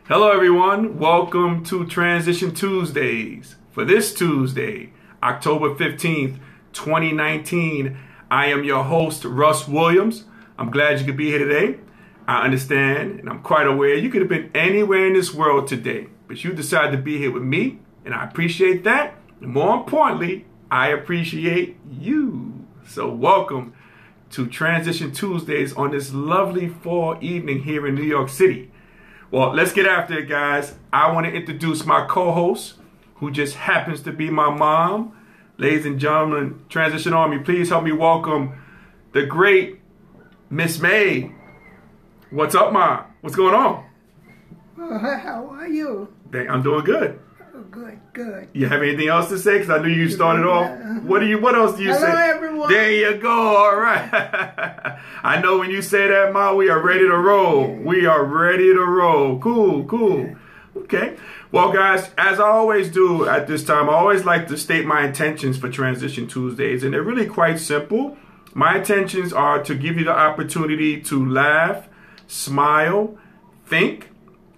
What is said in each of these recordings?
Hello everyone, welcome to Transition Tuesdays. For this Tuesday, October 15th, 2019, I am your host, Russ Williams. I'm glad you could be here today. I understand and I'm quite aware you could have been anywhere in this world today, but you decided to be here with me, and I appreciate that. And more importantly, I appreciate you. So welcome to Transition Tuesdays on this lovely fall evening here in New York City. Well, let's get after it, guys. I want to introduce my co-host, who just happens to be my mom. Ladies and gentlemen, Transition Army, please help me welcome the great Miss May. What's up, Ma? What's going on? How are you? I'm doing good. Oh, good. You have anything else to say? Because I knew you started off. What else do you say? Hello, everyone. There you go. All right. I know when you say that, Ma, we are ready to roll. We are ready to roll. Cool. Okay. Well, guys, as I always do at this time, I always like to state my intentions for Transition Tuesdays, and they're really quite simple. My intentions are to give you the opportunity to laugh, smile, think,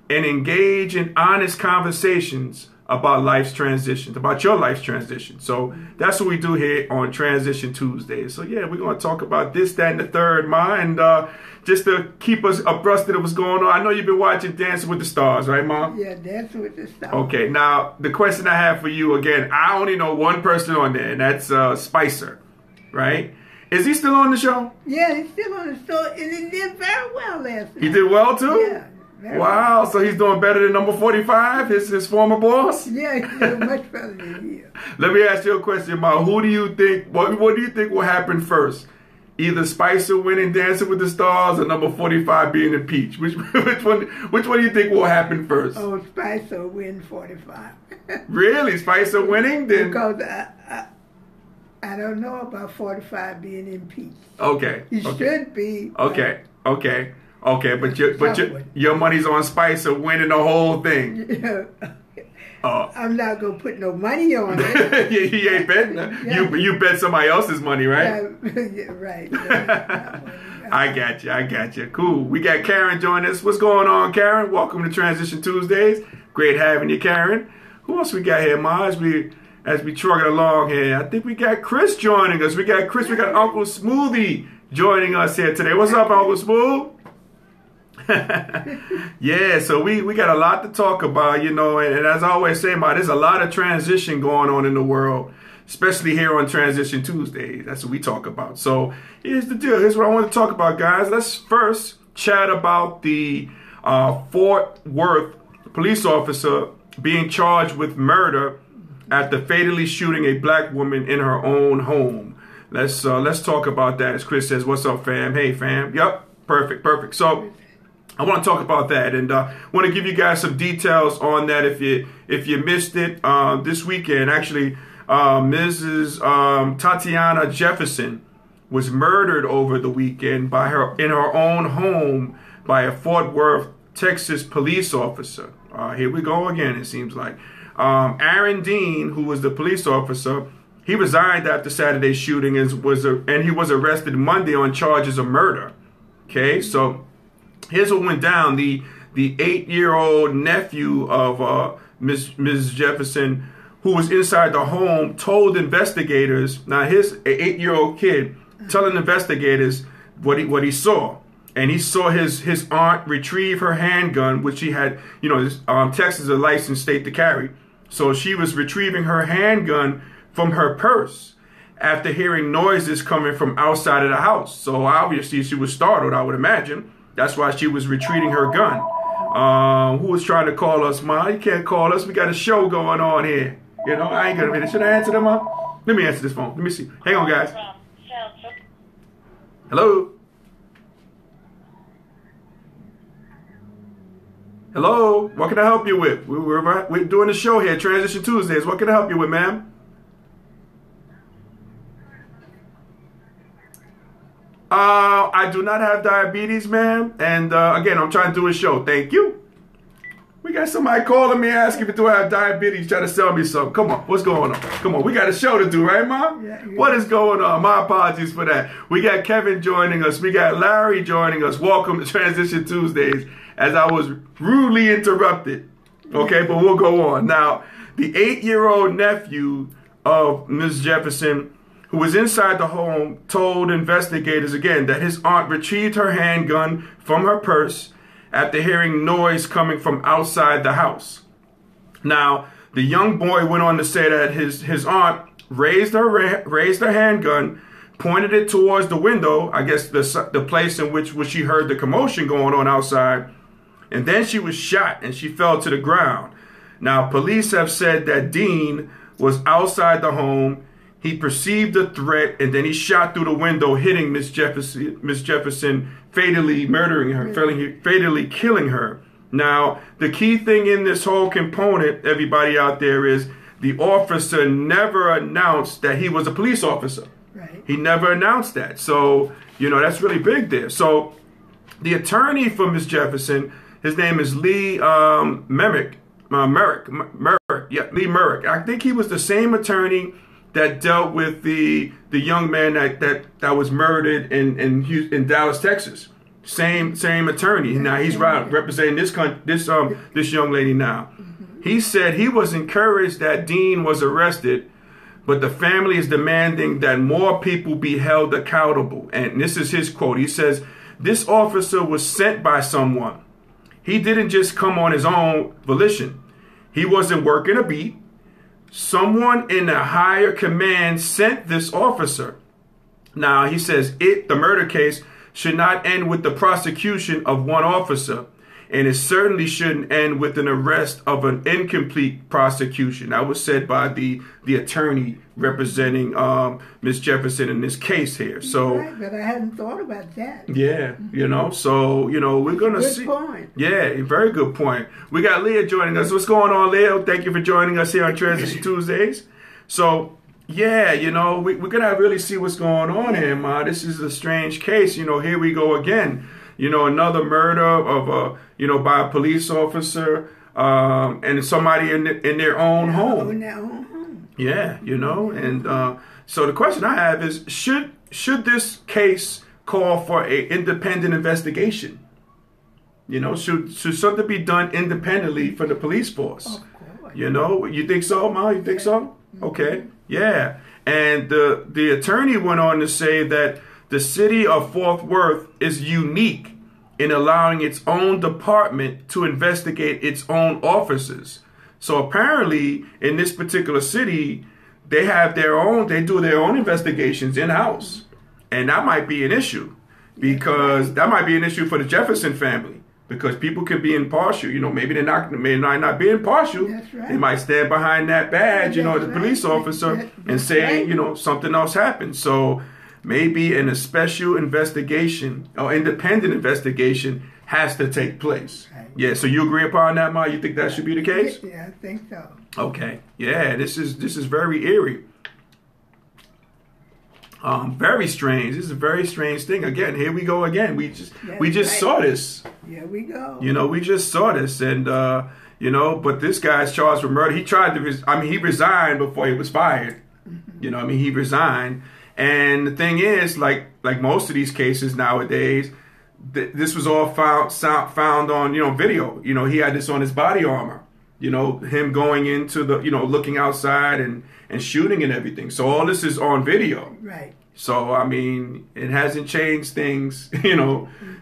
and engage in honest conversations about life's transitions, about your life's transition. So that's what we do here on Transition Tuesdays. So yeah, we're going to talk about this, that, and the third, Ma, and just to keep us abreast of what's going on. I know you've been watching Dancing with the Stars, right, Ma? Yeah, Dancing with the Stars. Okay, now the question I have for you, again, I only know one person on there, and that's Spicer, right? Is he still on the show? Yeah, he's still on the show, and he did very well last night. He did well, too? Yeah. Wow, so he's doing better than number 45, his former boss? Yeah, he's doing much better than he is. Let me ask you a question, Ma. Who do you think, what do you think will happen first? Either Spicer winning Dancing with the Stars or number 45 being impeached? Which one do you think will happen first? Oh, Spicer win 45. Really? Spicer winning? Then because I don't know about 45 being impeached. Okay. He should be. Okay, but your money's on Spicer winning the whole thing. Yeah. I'm not gonna put no money on it. He ain't betting. Yeah. You bet somebody else's money, right? Yeah, right. I got you. Cool. We got Karen joining us. What's going on, Karen? Welcome to Transition Tuesdays. Great having you, Karen. Who else we got here, Ma? As we truck it along here, I think we got Chris joining us. We got Uncle Smoothie joining us here today. What's up, Uncle Smooth? Yeah, so we got a lot to talk about, you know, and as I always say, Ma, there's a lot of transition going on in the world, especially here on Transition Tuesdays. That's what we talk about. So here's the deal. Here's what I want to talk about, guys. Let's first chat about the Fort Worth police officer being charged with murder after fatally shooting a black woman in her own home. Let's talk about that. As Chris says, what's up, fam? Hey, fam. Yep, perfect. So I want to talk about that, and want to give you guys some details on that. If you missed it this weekend, actually, Mrs. Tatiana Jefferson was murdered over the weekend in her own home by a Fort Worth, Texas police officer. Here we go again. It seems like Aaron Dean, who was the police officer, he resigned after Saturday's shooting and he was arrested Monday on charges of murder. Okay, so here's what went down. The 8-year-old nephew of Ms. Jefferson, who was inside the home, told investigators. Now, here's an 8-year-old kid telling investigators what he saw, and he saw his aunt retrieve her handgun, which she had. You know, Texas is a licensed state to carry, so she was retrieving her handgun from her purse after hearing noises coming from outside of the house. So obviously she was startled, I would imagine. That's why she was retreating her gun. Who was trying to call us, Ma? You can't call us. We got a show going on here. You know, I ain't gonna be. Should I answer them, Ma? Let me answer this phone. Let me see. Hang on, guys. Hello? Hello? What can I help you with? We're doing a show here, Transition Tuesdays. What can I help you with, ma'am? I do not have diabetes, ma'am. And again, I'm trying to do a show. Thank you. We got somebody calling me asking me, do I have diabetes, trying to sell me something. Come on, what's going on? Come on, we got a show to do, right, Mom? Yeah, what is going on? My apologies for that. We got Kevin joining us. We got Larry joining us. Welcome to Transition Tuesdays. as I was rudely interrupted. Okay, but we'll go on. Now, the 8-year-old nephew of Ms. Jefferson, who was inside the home, told investigators again that his aunt retrieved her handgun from her purse after hearing noise coming from outside the house. Now, the young boy went on to say that his aunt raised her handgun, pointed it towards the window, I guess the place in which she heard the commotion going on outside, and then she was shot and she fell to the ground. Now, police have said that Dean was outside the home. He perceived the threat, and then he shot through the window, hitting Miss Jefferson, fatally murdering her, fatally killing her. Now, the key thing in this whole component, everybody out there, is the officer never announced that he was a police officer. Right. He never announced that. So, that's really big there. So, the attorney for Miss Jefferson, his name is Lee Merrick. Lee Merrick. I think he was the same attorney that dealt with the young man that was murdered in Dallas, Texas. Same attorney. Now he's representing this young lady now. Mm-hmm. He said he was encouraged that Dean was arrested, but the family is demanding that more people be held accountable. And this is his quote. He says, "This officer was sent by someone. He didn't just come on his own volition. He wasn't working a beat. Someone in the higher command sent this officer." Now, he says the murder case, should not end with the prosecution of one officer, and it certainly shouldn't end with an arrest of an incomplete prosecution. That was said by the attorney representing Ms. Jefferson in this case here. So, right, but I hadn't thought about that. Yeah, so we're gonna see. Good point. Yeah, very good point. We got Leah joining us. What's going on, Leah? Thank you for joining us here on Transition Tuesdays. So, yeah, we're going to really see what's going on here, Ma. This is a strange case. Here we go again. Another murder of by a police officer and somebody in their own home. In their own home. Yeah, and so the question I have is, should this case call for an independent investigation? Should something be done independently for the police force? Of course. You think so, Ma? You think so? Okay. Yeah. And the attorney went on to say that the city of Fort Worth is unique in allowing its own department to investigate its own officers. So apparently in this particular city, they do their own investigations in-house. And that might be an issue, because that might be an issue for the Jefferson family. Because people can be impartial, maybe they may not be impartial. That's right. They might stand behind that badge, as a police officer, and say, right. Something else happened. So maybe a special investigation or independent investigation has to take place. Right. Yeah. So you agree upon that, Ma? You think that should be the case? Yeah, I think so. Okay. Yeah. This is very eerie. Very strange. This is a very strange thing. Again, here we go again. We just saw this. Here we go. We just saw this, and but this guy's charged with murder. He tried to. He resigned before he was fired. Mm-hmm. He resigned, and the thing is, like most of these cases nowadays, this was all found on video. He had this on his body armor. Him going into the looking outside and shooting and everything. So all this is on video. Right. So, it hasn't changed things,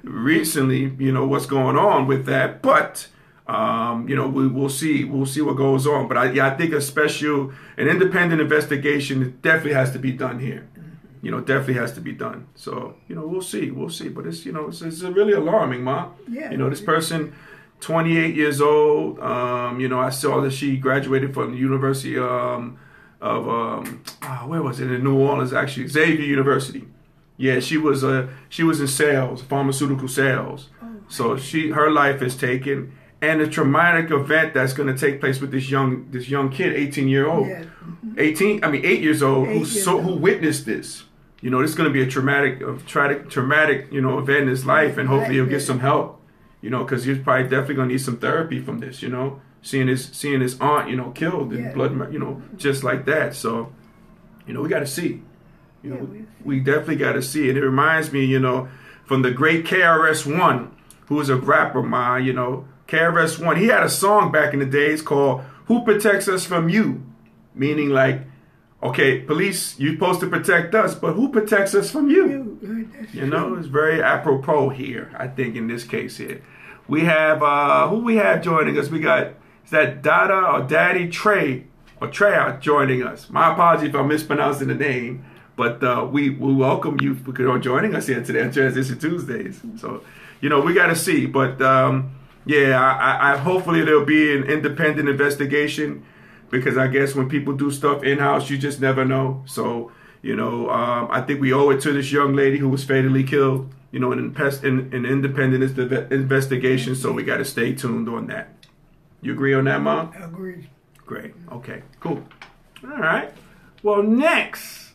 recently, what's going on with that. But, we'll see what goes on. But I think an independent investigation definitely has to be done here. Definitely has to be done. So, we'll see. But it's really alarming, Ma. Yeah. This person, 28 years old, I saw that she graduated from the University where was it, in New Orleans, actually, Xavier University. Yeah, she was in sales, pharmaceutical sales. Oh. So her life is taken, and a traumatic event that's going to take place with this young kid, 18-year-old, Yeah. Mm-hmm. 8 years old, who witnessed this. This is going to be a traumatic event in his life, and hopefully he'll get some help. Because he's probably definitely going to need some therapy from this. Seeing his aunt, killed in blood, just like that. So, we got to see. We definitely got to see. And it reminds me, from the great KRS-One, who is a rapper, man, you know, KRS-One. He had a song back in the days called "Who Protects Us From You?" Meaning like, okay, police, you're supposed to protect us, but who protects us from you? You know, it's very apropos here, I think, in this case here. We have, who we have joining us? We got, is that Dada or Daddy Trey, or Trey joining us. My apologies if I'm mispronouncing the name, but we welcome you for joining us here today on Transition Tuesdays. So, you know, we got to see, but yeah, I hopefully there'll be an independent investigation, because I guess when people do stuff in-house, you just never know. So, you know, I think we owe it to this young lady who was fatally killed, you know, an independent investigation. So we got to stay tuned on that. You agree on that, Mom? I agree. Great. Okay, cool. All right. Well, next,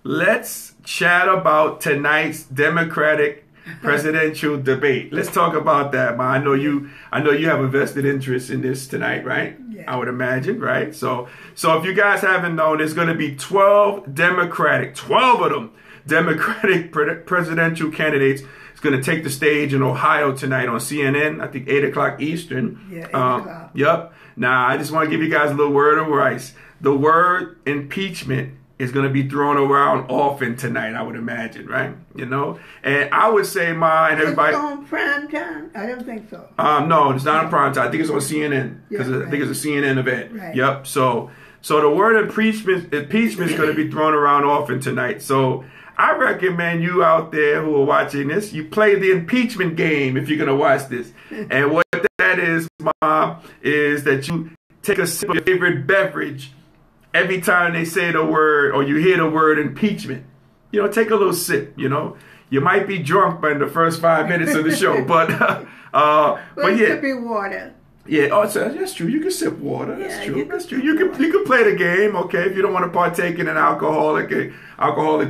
let's chat about tonight's Democratic presidential debate. Let's talk about that, man. I know you have a vested interest in this tonight, right? Yeah. I would imagine, right? So if you guys haven't known, there's going to be 12 of them, Democratic presidential candidates. It's going to take the stage in Ohio tonight on CNN, I think 8 o'clock Eastern. Yeah, 8 o'clock. Yep. Now, I just want to give you guys a little word of rice. The word impeachment is going to be thrown around often tonight, I would imagine, right? You know? And I would say, everybody... Is it on prime time? I don't think so. No, it's not on prime time. I think it's on CNN, because I think it's a CNN event. Right. Yep. So the word impeachment is going to be thrown around often tonight. So I recommend you out there who are watching this, you play the impeachment game if you're going to watch this. And what that is, Mom, is that you take a sip of your favorite beverage every time they say the word or you hear the word impeachment. You know, take a little sip, you know. You might be drunk by the first 5 minutes of the show, but yeah. It could be water. Yeah, so that's true. You can sip water. That's true. That's true. You water. can play the game, okay? If you don't want to partake in an alcoholic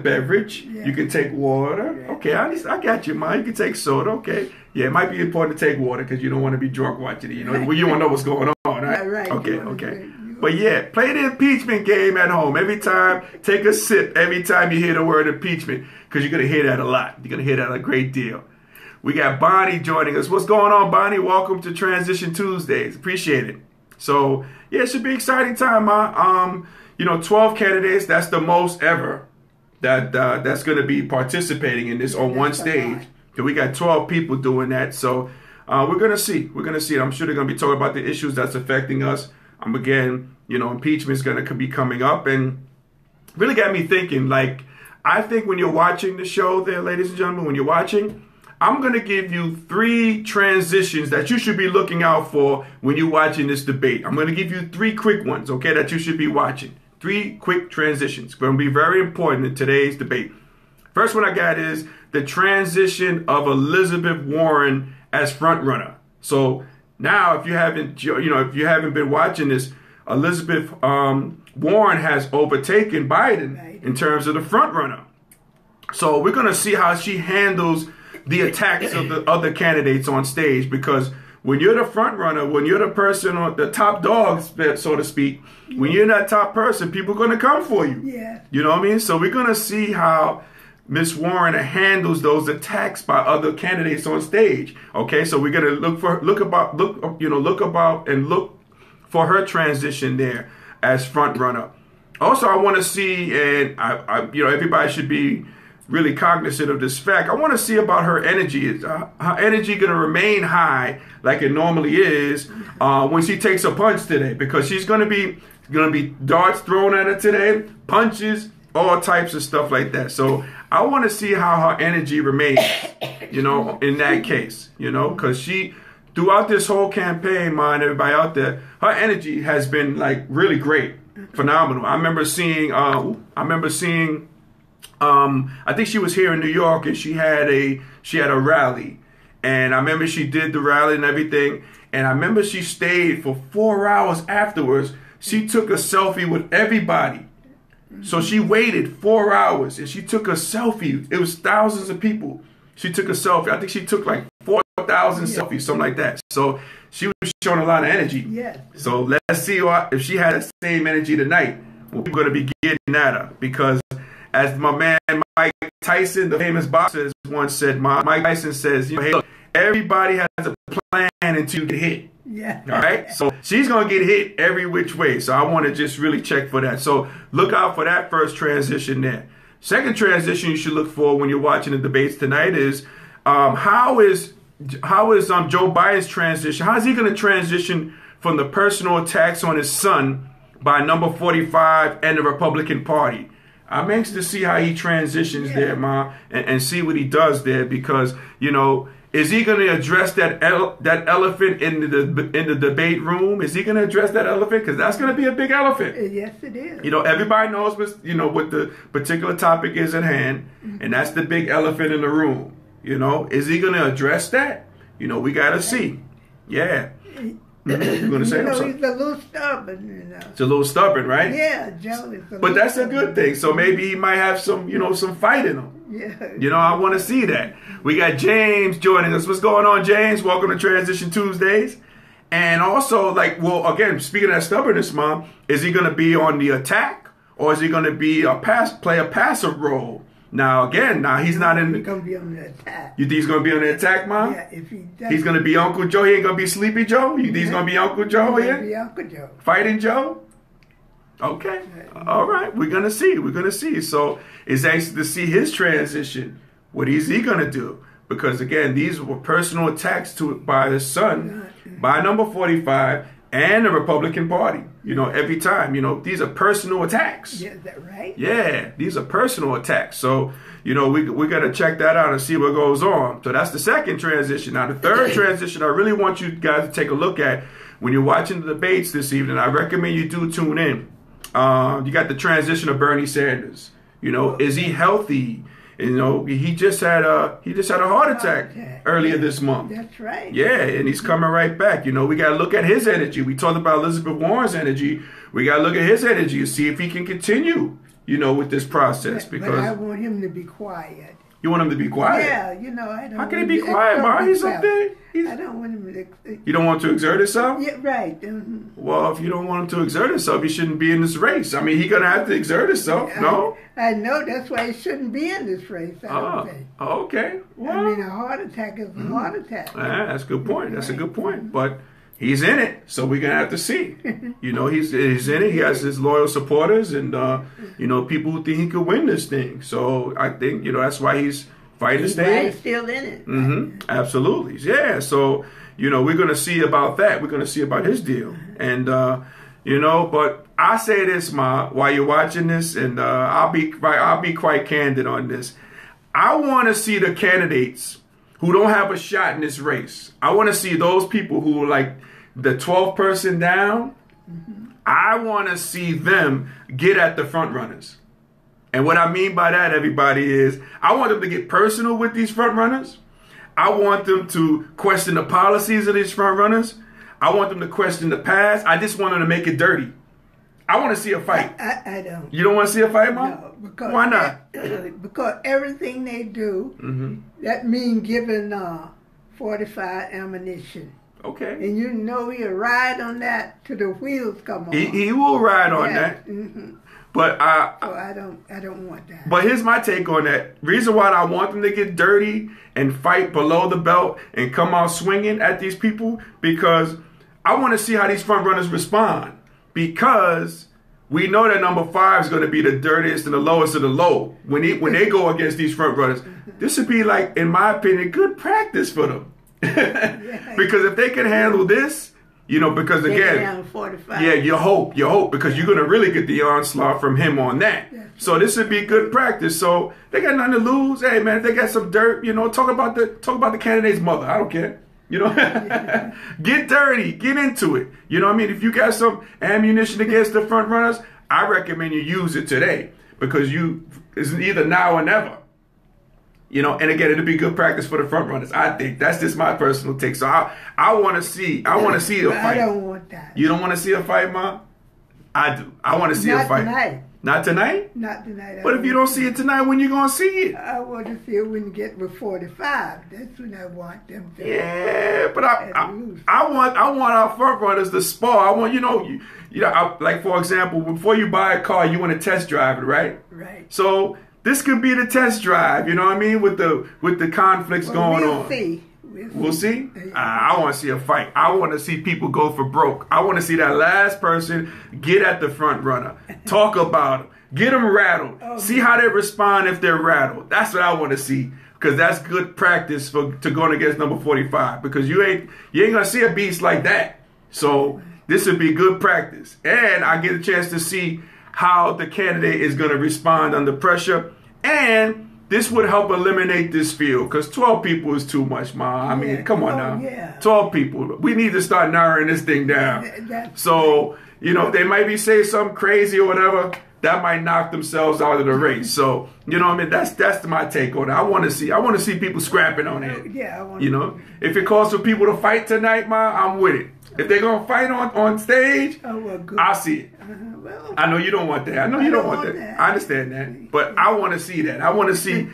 beverage, you can take water. Yeah. Okay, I got you, man. You can take soda, okay? Yeah, it might be important to take water because you don't want to be drunk watching it. You know, you want to know what's going on, right? Right. Okay. But yeah, play the impeachment game at home. Every time, take a sip every time you hear the word impeachment, because you're going to hear that a lot. You're going to hear that a great deal. We got Bonnie joining us. What's going on, Bonnie? Welcome to Transition Tuesdays. Appreciate it. So, yeah, it should be an exciting time, huh? 12 candidates, that's the most ever that's going to be participating in this on one stage. So we got 12 people doing that. So we're going to see. We're going to see. I'm sure they're going to be talking about the issues that's affecting us. Again, impeachment is going to be coming up, and really got me thinking, like, I think when you're watching the show there, ladies and gentlemen, when you're watching, I'm going to give you 3 transitions that you should be looking out for when you're watching this debate. I'm going to give you 3 quick ones, okay, that you should be watching. 3 quick transitions. Going to be very important in today's debate. First one I got is the transition of Elizabeth Warren as frontrunner. So now, if you haven't been watching this, Elizabeth Warren has overtaken Biden in terms of the frontrunner. So we're going to see how she handles the attacks of the other candidates on stage, because when you're the front runner, when you're the person on the top dog, so to speak, when you're that top person, people are going to come for you. Yeah. You know what I mean? So we're going to see how Miss Warren handles those attacks by other candidates on stage. Okay, so we're going to look for her transition there as front runner. Also, I want to see, and everybody should be really cognizant of this fact. I want to see about her energy. Is her energy going to remain high like it normally is when she takes a punch today? Because she's going to be darts thrown at her today, punches, all types of stuff like that. So I want to see how her energy remains, in that case, because she, throughout this whole campaign, man, everybody out there, her energy has been like really great, phenomenal. I remember seeing, I think she was here in New York, and she had a rally, and I remember she did the rally and everything, and I remember she stayed for 4 hours afterwards. She took a selfie with everybody. So she waited 4 hours and she took a selfie. It was thousands of people. She took a selfie. I think she took like 4,000 selfies, something like that. So she was showing a lot of energy. Yeah. So let's see if she had the same energy tonight. We're going to be getting at her, because as my man Mike Tyson, the famous boxer, once said, Mike Tyson says, hey, look, everybody has a plan until you get hit. Yeah. All right. So she's going to get hit every which way. So I want to just really check for that. So look out for that first transition there. Second transition you should look for when you're watching the debates tonight is how is Joe Biden's transition? How is he going to transition from the personal attacks on his son by number 45 and the Republican Party? I'm anxious to see how he transitions there, Ma, and see what he does there because, you know, is he going to address that elephant in the debate room? Is he going to address that elephant? Because that's going to be a big elephant. Yes, it is. You know, everybody knows what the particular topic is at hand, and that's the big elephant in the room. You know, is he going to address that? You know, we got to see. Yeah. You're going to say something? He's a little stubborn, you know. It's a little stubborn, right? Yeah, Joe is But that's a good thing. So maybe he might have some fight in him. Yeah. You know, I want to see that. We got James joining us. What's going on, James? Welcome to Transition Tuesdays. And also, again, speaking of that stubbornness, Mom, is he going to be on the attack or is he going to be play a passive role? Now, again, he's not in. He's going to be on the attack. You think he's going to be on the attack, Mom? Yeah, if he does. He's going to be Uncle Joe. He ain't going to be Sleepy Joe? You think he's going to be Uncle Joe here? He's going to be Uncle Joe. Fighting Joe? Okay. All right. We're going to see. We're going to see. So it's anxious to see his transition. What is he going to do? Because, again, these were personal attacks by his son, by number 45, and the Republican Party. You know, every time. You know, these are personal attacks. Yeah, is that right? Yeah, these are personal attacks. So, you know, we got to check that out and see what goes on. So that's the second transition. Now, the third transition I really want you guys to take a look at when you're watching the debates this evening. I recommend you do tune in. You got the transition of Bernie Sanders. You know, is he healthy? You know, he just had a heart attack earlier this month. That's right. Yeah, and he's coming right back. You know, we got to look at his energy. We talked about Elizabeth Warren's energy. We got to look at his energy and see if he can continue, you know, with this process. Because but I want him to be quiet. You want him to be quiet? Yeah, you know, I don't. How can he be quiet, Ma? He's up there. I don't want him to. You don't want him to exert himself? Yeah, right. Well, if you don't want him to exert himself, he shouldn't be in this race. I mean, he's gonna have to exert himself. No. I know that's why he shouldn't be in this race. I don't think. Okay. Well, I mean, a heart attack is a heart attack. That's a good point. That's a good point. But he's in it, so we're gonna have to see. You know, he's in it. He has his loyal supporters, and you know, people who think he could win this thing. So I think that's why he's fighting to stay. He's still in it. Mm-hmm. Absolutely, yeah. So we're gonna see about that. We're gonna see about his deal, and but I say this, Ma, while you're watching this, and I'll be quite candid on this. I want to see the candidates who don't have a shot in this race. I want to see those people who are like the 12th person down. Mm-hmm. I want to see them get at the front runners. And what I mean by that, everybody, is I want them to get personal with these front runners. I want them to question the policies of these front runners. I want them to question the past. I just want them to make it dirty. I want to see a fight. I don't. You don't want to see a fight, Mom? No, because why not? Because everything they do, that means giving 45 ammunition. Okay. And you know he'll ride on that till the wheels come on. He will ride on that. Mm-hmm. But so I don't want that. But here's my take on that. Reason why I want them to get dirty and fight below the belt and come out swinging at these people, because I want to see how these front runners respond. Because we know that number 5 is going to be the dirtiest and the lowest of the low when they go against these front runners. This would be, like, in my opinion, good practice for them. Because if they can handle this, because again, 45. Yeah, you hope, because you're going to really get the onslaught from him on that. So this would be good practice. So they got nothing to lose. Hey, man, if they got some dirt, talk about the candidate's mother. I don't care. Get dirty, get into it. You know what I mean? If you got some ammunition against the front runners, I recommend you use it today, because it's either now or never. And again, it'll be good practice for the front runners. I think that's just my personal take. So I want to see a fight. I don't want that. You don't want to see a fight, Mom? I do. I want to see a fight. Tonight. Not tonight? Not tonight. But if you don't see it tonight, when you going to see it? I want to see it when you get with 45. That's when I want them to. Yeah, but I want our front runners to spar. I want, like, for example, before you buy a car, you want to test drive it, right? Right. So this could be the test drive, you know what I mean, with the conflicts going on. We'll We'll see. I want to see a fight. I want to see people go for broke. I want to see that last person get at the front runner. Talk about them. Get them rattled. See how they respond if they're rattled. That's what I want to see. Because that's good practice to going against number 45. Because you ain't going to see a beast like that. So this would be good practice. And I get a chance to see how the candidate is going to respond under pressure. And this would help eliminate this field, because 12 people is too much, Ma. I mean, come on now. Yeah. 12 people. We need to start narrowing this thing down. So, they might be saying something crazy or whatever, that might knock themselves out of the race. So, what I mean? That's my take on it. I want to see people scrapping on it. Yeah. If it calls for people to fight tonight, Ma, I'm with it. If they're going to fight on stage, I'll see it. Well, I know you don't want that. I know you don't want that. I understand that. But I want to see that. I want to see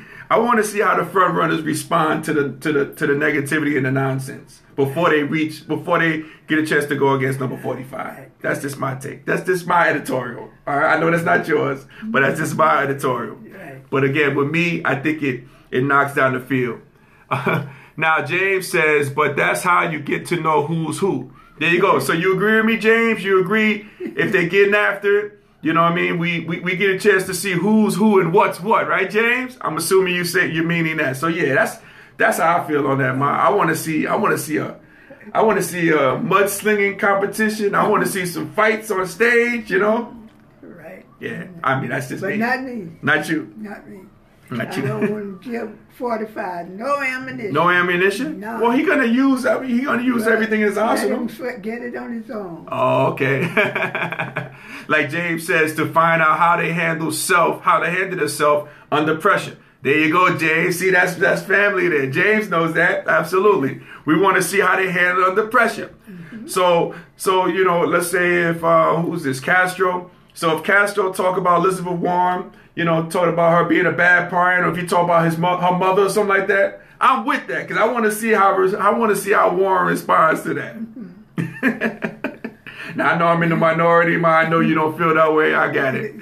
how the front runners respond to the negativity and the nonsense before they get a chance to go against number 45. That's just my take. That's just my editorial. All right? I know that's not yours, but that's just my editorial. But again, with me, I think it knocks down the field. Now, James says, but that's how you get to know who's who. There you go. So you agree with me, James? You agree if they're getting after it? You know what I mean? We get a chance to see who's who and what's what, right, James? I'm assuming you're meaning that. So yeah, that's how I feel on that, man. I want to see a mudslinging competition. I want to see some fights on stage. Right. Yeah. I mean, that's just but me. Not me. Not you. Not me. Not I you. don't want to give 45 no ammunition. No ammunition? No. Well, he's gonna use everything in his arsenal. Let him get it on his own. Oh, okay. Like James says, to find out how they handle themselves under pressure. There you go, James. See, that's family there. James knows that. Absolutely. We want to see how they handle under pressure. Mm-hmm. So let's say if who's this? Castro. So if Castro talk about Elizabeth Warren, talk about her being a bad parent, or if you talk about her mother or something like that, I'm with that, because I want to see how Warren responds to that. Mm-hmm. Now I know I'm in the minority, ma. I know you don't feel that way. I got it.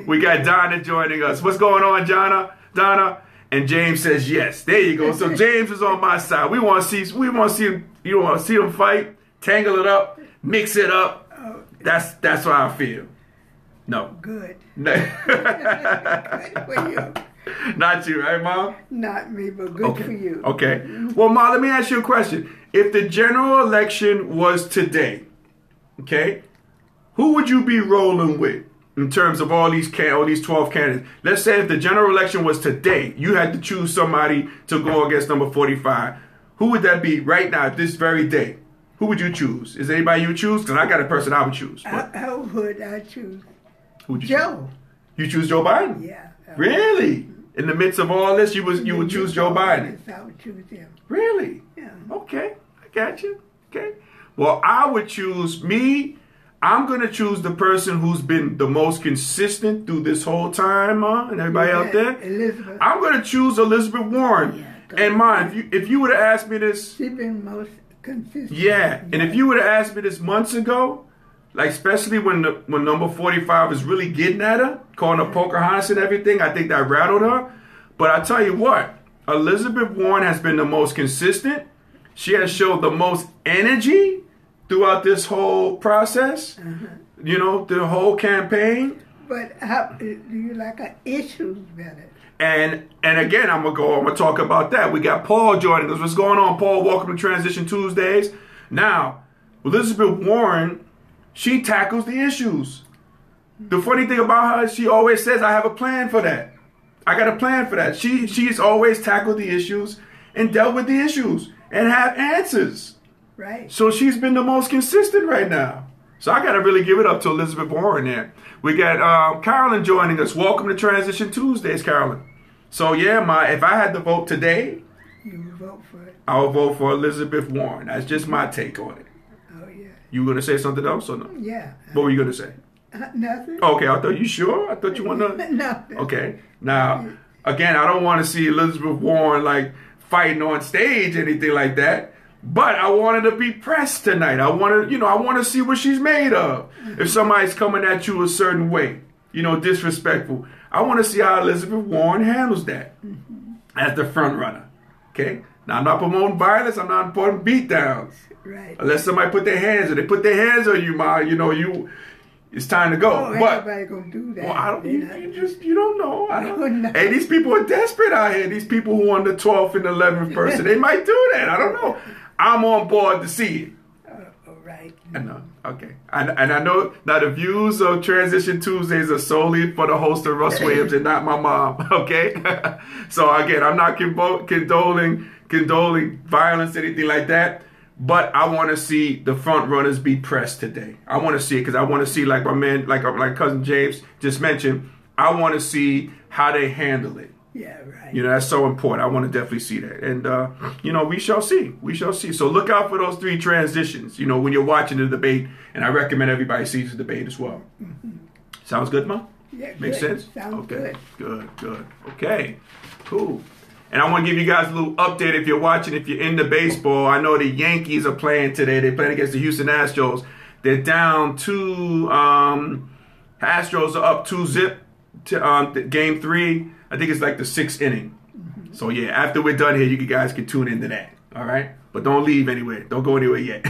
We got Donna joining us. What's going on, Donna? And James says yes. There you go. So James is on my side. We want to see them fight, tangle it up, mix it up. That's how I feel. No. Good. No. Good for you. Not you, right, Mom? Not me, but good for you. Okay. Well, Ma, let me ask you a question. If the general election was today, okay, who would you be rolling with in terms of all these 12 candidates? Let's say if the general election was today, you had to choose somebody to go against number 45. Who would that be right now, this very day? Who would you choose? Is there anybody you would choose? Because I got a person I would choose. How would I choose? Who would you Joe. Choose? You choose Joe Biden? Yeah. Really? In the midst of all this, you would choose Joe Biden? Yes, I would choose him. Really? Yeah. Okay. I got you. Okay. Well, I would choose me. I'm going to choose the person who's been the most consistent through this whole time, and everybody out there. Elizabeth. I'm going to choose Elizabeth Warren. Yeah, and Ma, if you would have asked me this. She's been most consistent. Yeah. And if you would have asked me this months ago, like especially when number 45 is really getting at her, calling her Pocahontas and everything, I think that rattled her. But I tell you what, Elizabeth Warren has been the most consistent. She has showed the most energy throughout this whole process, the whole campaign. But how do you like her issues better? And again, I'm gonna talk about that. We got Paul joining us. What's going on, Paul? Welcome to Transition Tuesdays. Now, Elizabeth Warren, she tackles the issues. The funny thing about her, she always says, I have a plan for that. I got a plan for that. She's always tackled the issues and dealt with the issues and have answers. Right. So she's been the most consistent right now. So I got to really give it up to Elizabeth Warren there. We got Carolyn joining us. Welcome to Transition Tuesdays, Carolyn. So yeah, if I had to vote today, you would vote for it. I would vote for Elizabeth Warren. That's just my take on it. Oh yeah. You going to say something else or no? Yeah. What were you going to say? Nothing. Okay, I thought you sure? I thought you wanted to. Nothing. Okay. Now, again, I don't want to see Elizabeth Warren like fighting on stage, anything like that. But I wanted to be pressed tonight. I want to see what she's made of. If somebody's coming at you a certain way, disrespectful, I want to see how Elizabeth Warren handles that as the front runner. Okay. Now, I'm not promoting violence. I'm not promoting beatdowns. Right. Unless somebody put their hands on they put their hands on you, Ma. It's time to go. Oh, but everybody gonna do that. well, I don't. You don't know. I don't. No. Hey, these people are desperate out here. These people who on the 12th and 11th person, they might do that. I don't know. I'm on board to see it. Right. I know. Okay. And I know now the views of Transition Tuesdays are solely for the host of Russ Williams and not my mom. Okay. So again, I'm not condoling violence, anything like that. But I want to see the front runners be pressed today. I want to see it because I want to see, like my man, like cousin James just mentioned, I want to see how they handle it. Yeah, right. That's so important. I want to definitely see that. And, we shall see. We shall see. So look out for those 3 transitions, when you're watching the debate. And I recommend everybody sees the debate as well. Mm-hmm. Sounds good, Ma? Yeah, Makes sense? Sounds good. Good. Okay, cool. And I want to give you guys a little update if you're watching, if you're into baseball. I know the Yankees are playing today. They're playing against the Houston Astros. They're down 2. Astros are up 2-0 to game 3. I think it's like the 6th inning. Mm-hmm. So, yeah, after we're done here, you guys can tune into that. All right? But don't leave anywhere. Don't go anywhere yet.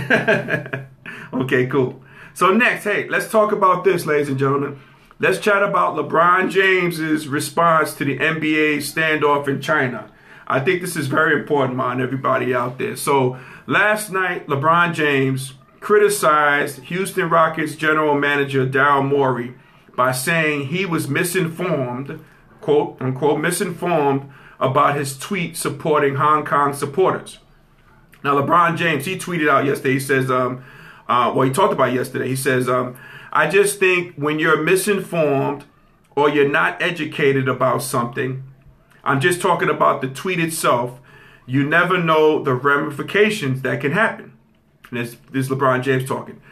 Okay, cool. So next, hey, let's talk about this, ladies and gentlemen. Let's chat about LeBron James's response to the NBA standoff in China. I think this is very important, man, everybody out there. So last night, LeBron James criticized Houston Rockets general manager Daryl Morey by saying he was misinformed, quote unquote, misinformed about his tweet supporting Hong Kong supporters. Now, LeBron James, he tweeted out yesterday, he says, he talked about it yesterday. He says, I just think when you're misinformed or you're not educated about something, I'm just talking about the tweet itself, you never know the ramifications that can happen. And this is LeBron James talking.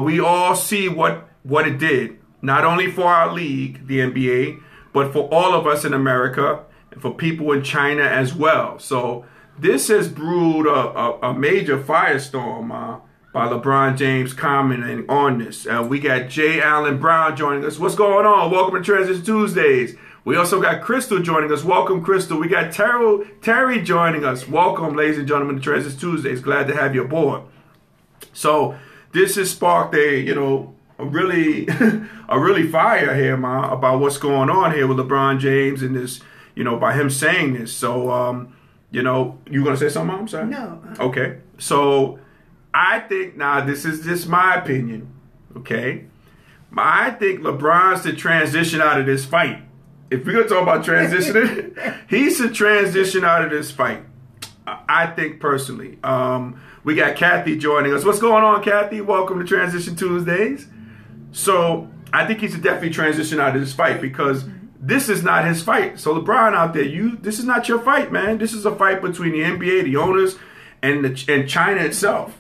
We all see what it did, not only for our league, the NBA, but for all of us in America and for people in China as well. So this has brewed a major firestorm by LeBron James commenting on this. We got J. Allen Brown joining us. What's going on? Welcome to Transition Tuesdays. We also got Crystal joining us. Welcome, Crystal. We got Terry joining us. Welcome, ladies and gentlemen, to Transition Tuesdays. Glad to have you aboard. So this has sparked a really fire here, ma, about what's going on here with LeBron James and this, by him saying this. So, you gonna say something, Mom? I'm sorry. No. Okay. So I think, now this is just my opinion, okay? I think LeBron should transition out of this fight. If we're going to talk about transitioning, he should transition out of this fight, I think personally. We got Kathy joining us. What's going on, Kathy? Welcome to Transition Tuesdays. So I think he should definitely transition out of this fight because this is not his fight. So LeBron out there, this is not your fight, man. This is a fight between the NBA, the owners, and China itself.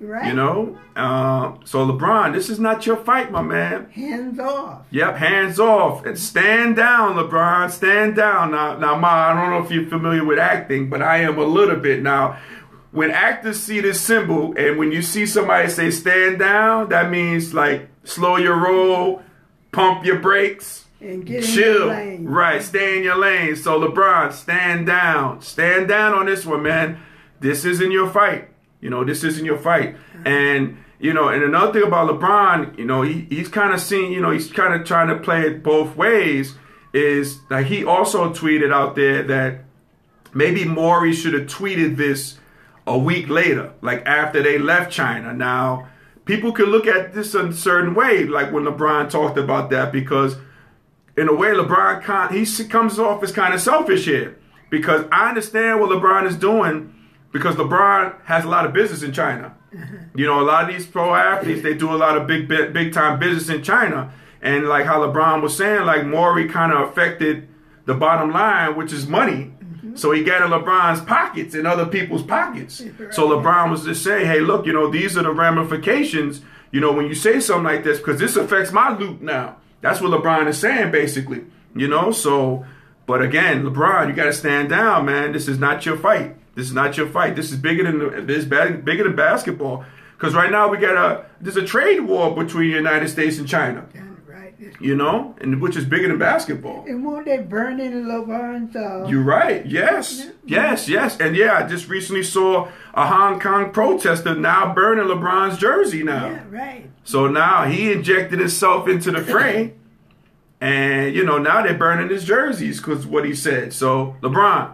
Right. So LeBron, this is not your fight, my man. Hands off. Yep, hands off. And stand down, LeBron. Stand down. Now, Ma, I don't know if you're familiar with acting, but I am a little bit. Now, when actors see this symbol, and when you see somebody say stand down, that means like slow your roll, pump your brakes, and get chill. in your lane. Right, stay in your lane. So LeBron, stand down. Stand down on this one, man. This isn't your fight. This isn't your fight. And, and another thing about LeBron, he's kind of seen, he's kind of trying to play it both ways, is that he also tweeted out there that maybe Morey should have tweeted this a week later, like after they left China. Now, people could look at this a certain way, like when LeBron talked about that, because in a way, LeBron, he comes off as kind of selfish here, because I understand what LeBron is doing, because LeBron has a lot of business in China. A lot of these pro athletes, they do a lot of big time business in China. And like how LeBron was saying, like Morey kind of affected the bottom line, which is money. So he got in LeBron's pockets and other people's pockets. So LeBron was just saying, hey, look, these are the ramifications, when you say something like this, because this affects my loot now. That's what LeBron is saying, basically, So, but again, LeBron, you got to stand down, man. This is not your fight. This is not your fight. This is bigger than basketball. Because right now there's a trade war between the United States and China. Right. You know, and which is bigger than basketball. And won't they burn in LeBron's? You're right. Yes. And yeah, I just recently saw a Hong Kong protester now burning LeBron's jersey now. Yeah, right. So now he injected himself into the fray, and you know now they're burning his jerseys because what he said. So LeBron,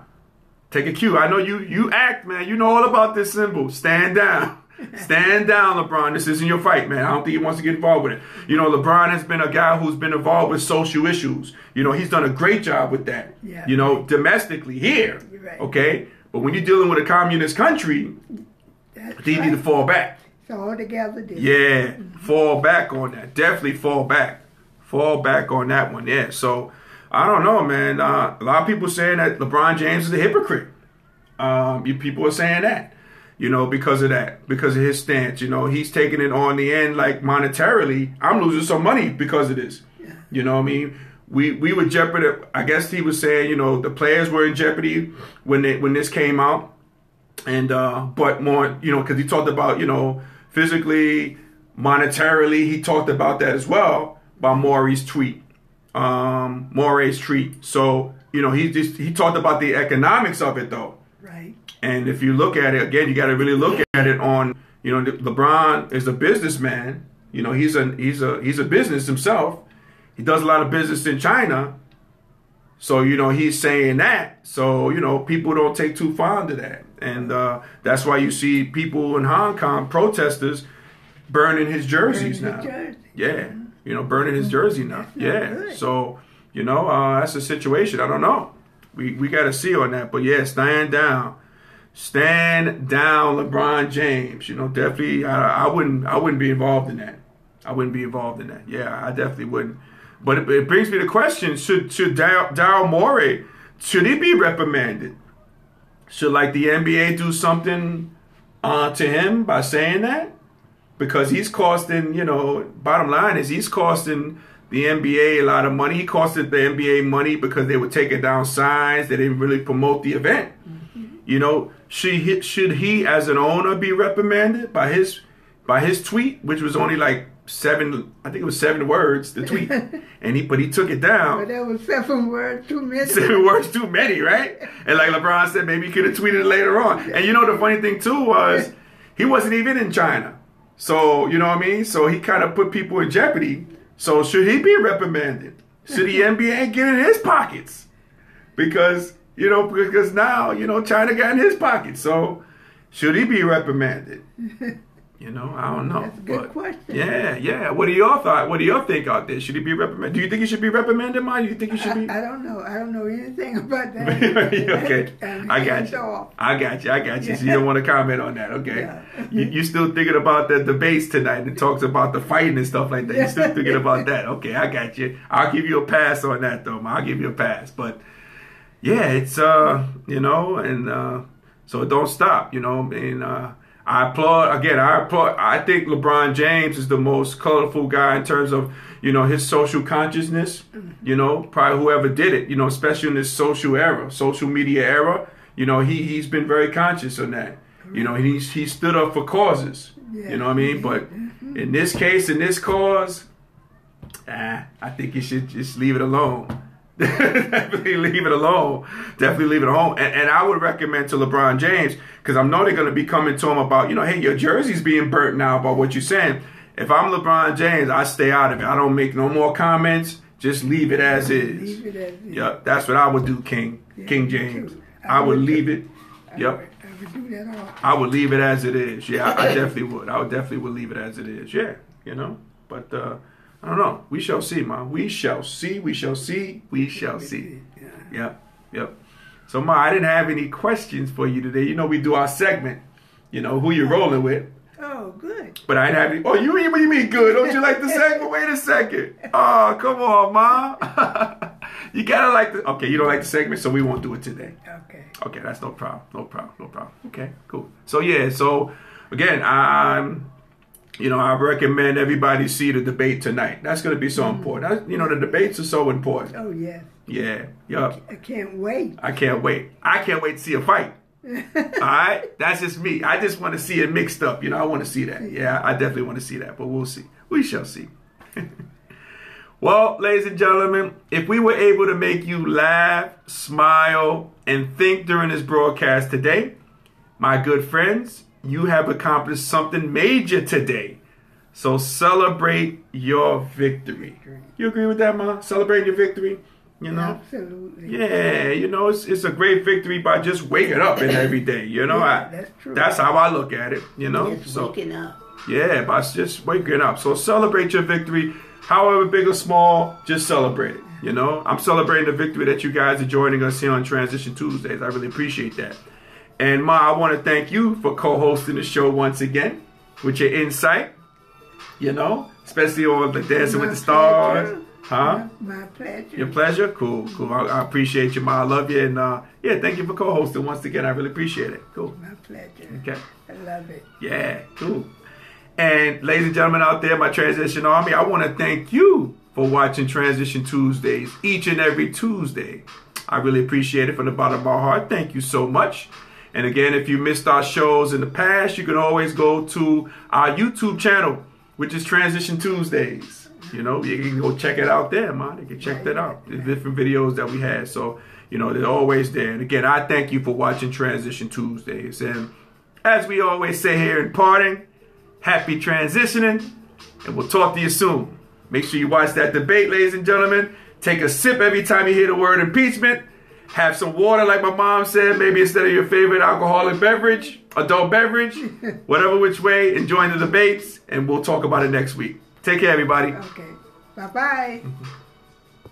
take a cue. I know you act, man. You know all about this symbol. Stand down. Stand down, LeBron. This isn't your fight, man. I don't think he wants to get involved with it. You know, LeBron has been a guy who's been involved with social issues. You know, he's done a great job with that. Yeah. You know, domestically here. Right. Okay? But when you're dealing with a communist country, you need to fall back. So all together different. Yeah. Fall back on that. Definitely fall back. Fall back on that one. Yeah. So, I don't know, man. A lot of people saying that LeBron James is a hypocrite. People are saying that. You know, because of that, because of his stance. You know, he's taking it on the end, like monetarily. I'm losing some money because of this. Yeah. You know what I mean? We were jeopardy. I guess he was saying, you know, the players were in jeopardy when this came out. And, but more, you know, because he talked about, you know, physically, monetarily, he talked about that as well by Morey's tweet. So, you know, he talked about the economics of it, though. Right. And if you look at it, again, you got to really look at it on, you know, LeBron is a businessman. You know, he's a business himself. He does a lot of business in China. So, you know, he's saying that. So, you know, people don't take too fond of that. And that's why you see people in Hong Kong, protesters, burning his jerseys now. Yeah. You know, burning his jersey now. Yeah. Good. So, you know, that's a situation. I don't know. We got to see on that. But, yeah, stand down. Stand down, LeBron James. You know, definitely, I wouldn't be involved in that. I wouldn't be involved in that. Yeah, I definitely wouldn't. But it brings me to the question: Should Daryl Morey, should he be reprimanded? Should like the NBA do something to him by saying that? Because he's costing. You know, bottom line is he's costing the NBA a lot of money. He costed the NBA money because they were taking down signs. They didn't really promote the event. You know, should he as an owner be reprimanded by his tweet, which was only like 7 words, the tweet, and he took it down. But that was 7 words too many. 7 words too many, right? And like LeBron said, maybe he could have tweeted it later on. And you know the funny thing too was he wasn't even in China, so you know what I mean. So he kind of put people in jeopardy. So should he be reprimanded? Should the NBA get in his pockets? Because now, you know, China got in his pocket. So should he be reprimanded? You know, I don't know. That's a good question. Yeah. What do y'all thought? What do y'all think out there? Should he be reprimanded? Do you think he should be reprimanded, Ma? Do you think he should be? I don't know. I don't know anything about that. Okay. I got you. So you don't want to comment on that. Okay. Yeah. You still thinking about the debates tonight and talks about the fighting and stuff like that. You still thinking about that. Okay, I got you. I'll give you a pass on that, though, Ma. I'll give you a pass. But yeah, it's, you know, and so don't stop, you know, and I applaud. I think LeBron James is the most colorful guy in terms of, you know, his social consciousness, you know, probably whoever did it, you know, especially in this social media era, you know, he's been very conscious on that. You know, he stood up for causes, you know what I mean? But in this case, in this cause, I think you should just leave it alone. Definitely leave it alone. Definitely leave it alone. And I would recommend to LeBron James, because I know they're going to be coming to him about, you know, hey, your jersey's being burnt now about what you're saying. If I'm LeBron James, I stay out of it. I don't make no more comments. Just leave it as is. Leave it as is. Yep, that's what I would do, King James. I would leave it. Yep. I would do that all. I would leave it as it is. Yeah, I definitely would. I definitely would leave it as it is. Yeah, you know. But I don't know. We shall see, Ma. We shall see. We shall see. We shall see. Yep. So, Ma, I didn't have any questions for you today. You know, we do our segment. You know, who you rolling with. Oh, good. But I didn't have any. Oh, what do you mean good? Don't you like the segment? Wait a second. Oh, come on, Ma. You gotta like the. Okay, you don't like the segment, so we won't do it today. Okay, that's no problem. No problem. Okay, cool. So, yeah, again, I recommend everybody see the debate tonight. That's going to be so important. You know, the debates are so important. Oh, yes. Yeah, yup. I can't wait. I can't wait to see a fight. All right? That's just me. I just want to see it mixed up. You know, I want to see that. Yeah, I definitely want to see that, but we'll see. We shall see. Well, ladies and gentlemen, if we were able to make you laugh, smile, and think during this broadcast today, my good friends, you have accomplished something major today. So celebrate your victory. You agree with that, Ma? Celebrate your victory? You know? Absolutely. Yeah, you know, it's a great victory by just waking up and every day, you know? Yeah, that's true. That's how I look at it, you know? Just waking up. Yeah, by just waking up. So celebrate your victory. However big or small, just celebrate it. You know, I'm celebrating the victory that you guys are joining us here on Transition Tuesdays. I really appreciate that. And Ma, I want to thank you for co-hosting the show once again with your insight. You know, especially on the Dancing with the Stars. Huh? My pleasure. Your pleasure? Cool, cool. I appreciate you, Ma. I love you. And yeah, thank you for co-hosting once again. I really appreciate it. Cool. My pleasure. Okay. I love it. Yeah, cool. And ladies and gentlemen out there, my Transition Army, I want to thank you for watching Transition Tuesdays each and every Tuesday. I really appreciate it from the bottom of my heart. Thank you so much. And again, if you missed our shows in the past, you can always go to our YouTube channel, which is Transition Tuesdays. You know, you can go check it out there, man. You can check that out. The different videos that we had. So, you know, they're always there. And again, I thank you for watching Transition Tuesdays. And as we always say here in parting, happy transitioning, and we'll talk to you soon. Make sure you watch that debate, ladies and gentlemen. Take a sip every time you hear the word impeachment. Have some water, like my mom said, maybe instead of your favorite alcoholic beverage, adult beverage, whatever which way, enjoying the debates, and we'll talk about it next week. Take care, everybody. Okay. Bye-bye.